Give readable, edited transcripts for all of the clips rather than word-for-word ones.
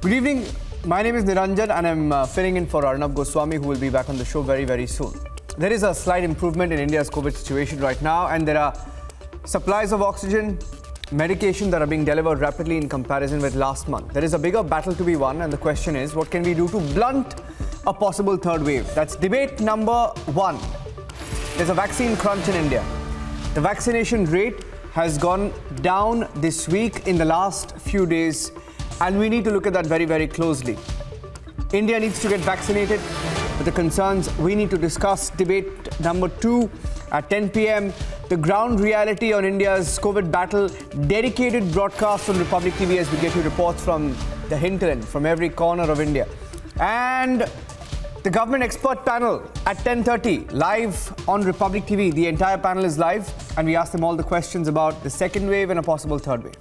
Good evening. My name is Niranjan and I'm filling in for Arnab Goswami, who will be back on the show very, very soon. There is a slight improvement in India's COVID situation right now, and there are supplies of oxygen, medication that are being delivered rapidly in comparison with last month. There is a bigger battle to be won, and the question is, what can we do to blunt a possible third wave? That's debate number one. There's a vaccine crunch in India. The vaccination rate has gone down this week in the last few days, and we need to look at that very, very closely. India needs to get vaccinated, but the concerns we need to discuss. Debate number two at 10 p.m. The ground reality on India's COVID battle. Dedicated broadcast on Republic TV as we get you reports from the hinterland, from every corner of India. And the government expert panel at 10:30, live on Republic TV. The entire panel is live, and we ask them all the questions about the second wave and a possible third wave.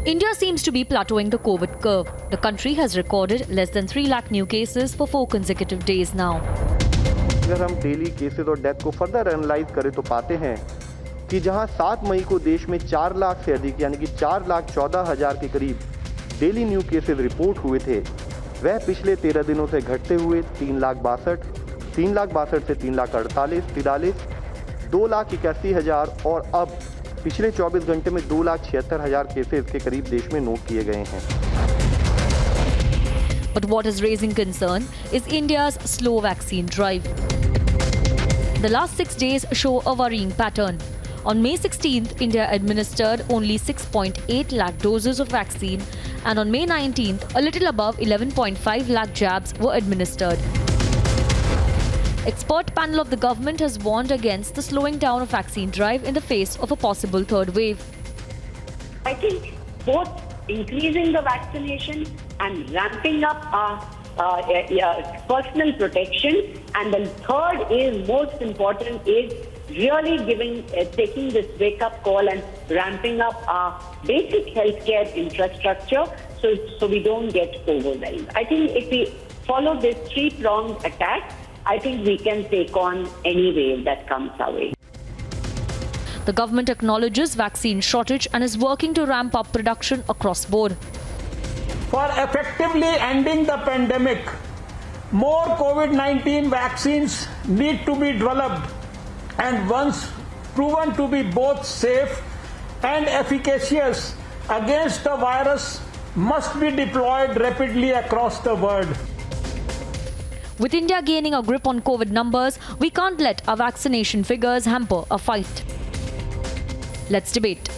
India seems to be plateauing the COVID curve. The country has recorded less than 3 lakh new cases for 4 consecutive days now. अगर हम daily cases और death को further analyse करें तो पाते हैं कि जहां 7 मई को देश में 4 लाख से अधिक यानी कि 4,14,000 के करीब डेली न्यू केसेस रिपोर्ट हुए थे, वह पिछले 13 दिनों से घटते हुए 3,62,000 से 3,48,43, 2,81,000 और अब पिछले 24 घंटे में 2,76,000 केसेस के करीब देश में नोट किए गए हैं. But what is raising concern is India's slow vaccine drive. The last 6 days show a worrying pattern. On May 16th, India administered only 6.8 lakh doses of vaccine, and on May 19th, a little above 11.5 lakh jabs were administered. Expert panel of the government has warned against the slowing down of vaccine drive in the face of a possible third wave. I think both increasing the vaccination and ramping up our personal protection, and the third is most important is really taking this wake-up call and ramping up our basic healthcare infrastructure so we don't get overwhelmed. I think if we follow this three-pronged attack, I think we can take on any wave that comes our way. The government acknowledges vaccine shortage and is working to ramp up production across board. For effectively ending the pandemic, more COVID-19 vaccines need to be developed, and once proven to be both safe and efficacious against the virus, must be deployed rapidly across the world. With India gaining a grip on COVID numbers, we can't let our vaccination figures hamper our fight. Let's debate.